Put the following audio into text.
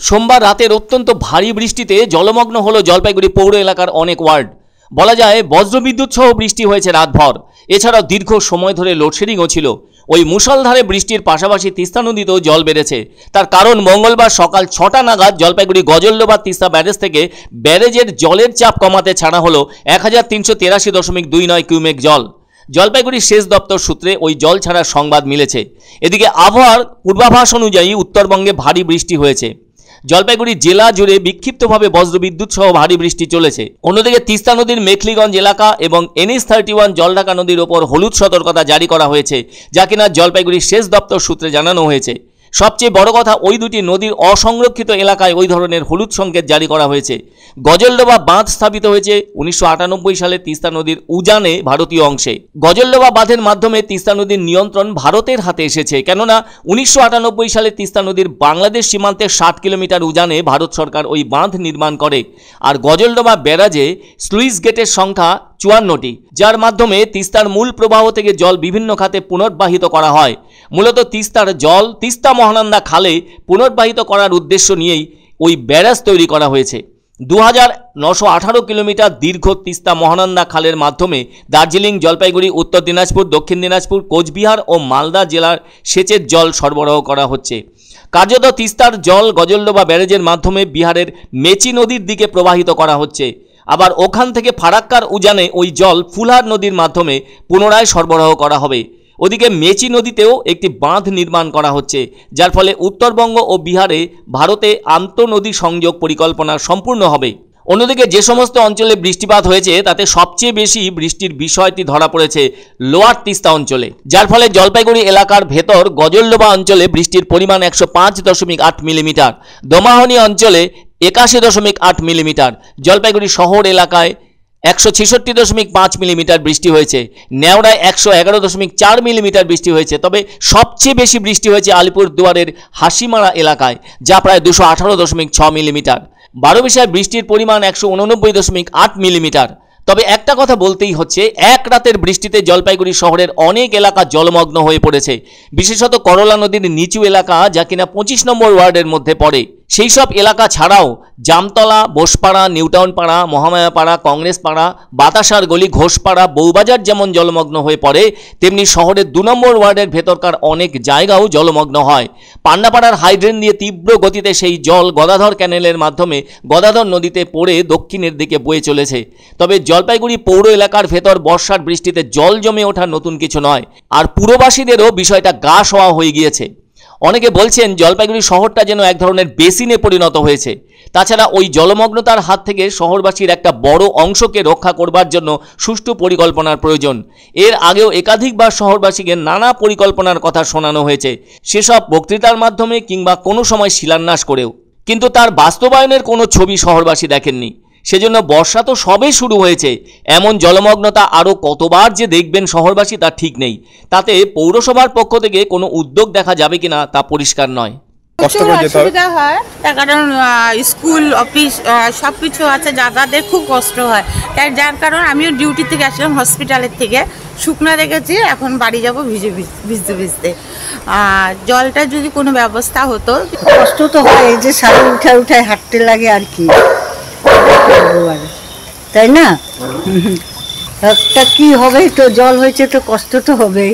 সোমবার রাতের অত্যন্ত ভারী বৃষ্টিতে জলমগ্ন হলো জলপাইগুড়ি পৌর এলাকার অনেক ওয়ার্ড। বলা যায় বজ্রবিদ্যুৎ সহ বৃষ্টি হয়েছে রাতভর। এছাড়াও দীর্ঘ সময় ধরে লোডশেডিংও ছিল। ওই মুষলধারে বৃষ্টির পাশাপাশি তিস্তা নদীতেও জল বেড়েছে। তার কারণ মঙ্গলবার সকাল 6টা নাগাদ জলপাইগুড়ি গজলডোবা তিস্তা ব্যারেজ থেকে ব্যারেজের জলের চাপ কমাতে ছাড়া হলো 1383.29 কিউমেক জল। জলপাইগুড়ি সেচ দপ্তর সূত্রে ওই জল ছাড়ার সংবাদ মিলেছে। এদিকে আবহাওয়ার পূর্বাভাস অনুযায়ী উত্তরবঙ্গে ভারী বৃষ্টি হয়েছে। জলপাইগুড়ি জেলা জুড়ে বিক্ষিপ্তভাবে বজ্রবিদ্যুৎ সহ ভারী বৃষ্টি চলেছে। অন্যদিকে তিস্তা নদীর মেখলিগঞ্জ এলাকা এবং NH-31 জলঢাকা নদীর ওপর হলুদ সতর্কতা জারি করা হয়েছে, যা কিনা জলপাইগুড়ি সেচ দপ্তর সূত্রে জানানো হয়েছে। সবচেয়ে বড় কথা, ওই দুটি নদীর অসংরক্ষিত এলাকায় ওই ধরনের হলুদ সংকেত জারি করা হয়েছে। গজলডোবা বাঁধ স্থাপিত হয়েছে 1998 সালে তিস্তা নদীর উজানে ভারতীয় অংশে। গজলডোবা বাঁধের মাধ্যমে তিস্তা নদীর নিয়ন্ত্রণ ভারতের হাতে এসেছে, কেননা 1998 সালে তিস্তা নদীর বাংলাদেশ সীমান্তে 60 কিলোমিটার উজানে ভারত সরকার ওই বাঁধ নির্মাণ করে। আর গজলডোবা ব্যারাজে স্লুইস গেটের সংখ্যা 54টি, যার মাধ্যমে তিস্তার মূল প্রবাহ থেকে জল বিভিন্ন খাতে পুনর্বাহিত করা হয়। মূলত তিস্তার জল তিস্তা মহানন্দা খালে পুনর্বাহিত করার উদ্দেশ্য নিয়েই ওই ব্যারাজ তৈরি করা হয়েছে। 2918 কিলোমিটার দীর্ঘ তিস্তা মহানন্দা খালের মাধ্যমে দার্জিলিং, জলপাইগুড়ি, উত্তর দিনাজপুর, দক্ষিণ দিনাজপুর, কোচবিহার ও মালদা জেলার সেচের জল সরবরাহ করা হচ্ছে। কার্যত তিস্তার জল গজলডোবা ব্যারেজের মাধ্যমে বিহারের মেচি নদীর দিকে প্রবাহিত করা হচ্ছে। আবার ওখান থেকে ফারাক্কার উজানে ওই জল ফুলহার নদীর মাধ্যমে পুনরায় সরবরাহ করা হবে। ওদিকে মেচি নদীতেও একটি বাঁধ নির্মাণ করা হচ্ছে, যার ফলে উত্তরবঙ্গ ও বিহারে ভারতে আন্তঃনদী সংযোগ পরিকল্পনা সম্পূর্ণ হবে। অন্যদিকে যে সমস্ত অঞ্চলে বৃষ্টিপাত হয়েছে তাতে সবচেয়ে বেশি বৃষ্টির বিষয়টি ধরা পড়েছে লোয়ার তিস্তা অঞ্চলে, যার ফলে জলপাইগুড়ি এলাকার ভেতর গজলডোবা অঞ্চলে বৃষ্টির পরিমাণ 105.8 মিলিমিটার, দোমাহনি অঞ্চলে 81.8 মিলিমিটার, জলপাইগুড়ি শহর এলাকায় 166.5 মিলিমিটার বৃষ্টি হয়েছে, নেওড়ায় 111.4 মিলিমিটার বৃষ্টি হয়েছে। তবে সবচেয়ে বেশি বৃষ্টি হয়েছে আলিপুরদুয়ারের হাসিমারা এলাকায়, যা প্রায় 218.6 মিলিমিটার। বারোবিশায় বৃষ্টির পরিমাণ 189.8 মিলিমিটার। তবে একটা কথা বলতেই হচ্ছে, এক রাতের বৃষ্টিতে জলপাইগুড়ি শহরের অনেক এলাকা জলমগ্ন হয়ে পড়েছে, বিশেষত করলা নদীর নিচু এলাকা, যা কিনা 25 নম্বর ওয়ার্ডের মধ্যে পড়ে। সেই সব এলাকা ছাড়াও জামতলা, বোসপাড়া, নিউটাউন পাড়া, মহামায়াপাড়া, কংগ্রেস পাড়া, বাতাসার গলি, ঘোষপাড়া, বউবাজার যেমন জলমগ্ন হয়ে পড়ে, তেমনি শহরের 2 নম্বর ওয়ার্ডের ভেতরকার অনেক জায়গাও জলমগ্ন হয়। পান্নাপাড়ার হাইড্রেন দিয়ে তীব্র গতিতে সেই জল গদাধর ক্যানেলের মাধ্যমে গদাধর নদীতে পড়ে দক্ষিণের দিকে বয়ে চলেছে। তবে জলপাইগুড়ি পৌর এলাকার ভেতর বর্ষার বৃষ্টিতে জল জমে ওঠা নতুন কিছু নয়, আর পুরবাসীদেরও বিষয়টা গা সওয়া হয়ে গিয়েছে। অনেকে বলছেন জলপাইগুড়ি শহরটা যেন এক ধরনের বেসিনে পরিণত হয়েছে। তাছাড়া ওই জলমগ্নতার হাত থেকে শহরবাসীর একটা বড় অংশকে রক্ষা করবার জন্য সুষ্ঠু পরিকল্পনার প্রয়োজন। এর আগেও একাধিকবার শহরবাসীকে নানা পরিকল্পনার কথা শোনানো হয়েছে, সেসব বক্তৃতার মাধ্যমে কিংবা কোনো সময় শিলান্যাস করেও, কিন্তু তার বাস্তবায়নের কোনো ছবি শহরবাসী দেখেননি। সেজন্য বর্ষা তো সবে শুরু হয়েছে, এমন জলমগ্নতা আরও কতবার যে দেখবেন শহরবাসী তা ঠিক নেই। তাতে পৌরসভার পক্ষ থেকে কোনো উদ্যোগ দেখা যাবে কিনা তা পরিষ্কার নয়। অসুবিধা হয়, তার কারণ স্কুল, অফিস সবকিছু আছে, যাতায়াতের খুব কষ্ট হয়। তাই যার কারণ আমিও ডিউটি থেকে আসলাম হসপিটালের থেকে, শুকনা দেখেছি, এখন বাড়ি যাব ভিজতে ভিজতে। জলটা যদি কোনো ব্যবস্থা হতো। কষ্ট তো হয়, এই যে সারা উঠায় হাঁটতে লাগে আর কি, তাই না? একটা কি হবে, তো জল হয়েছে তো কষ্ট তো হবে।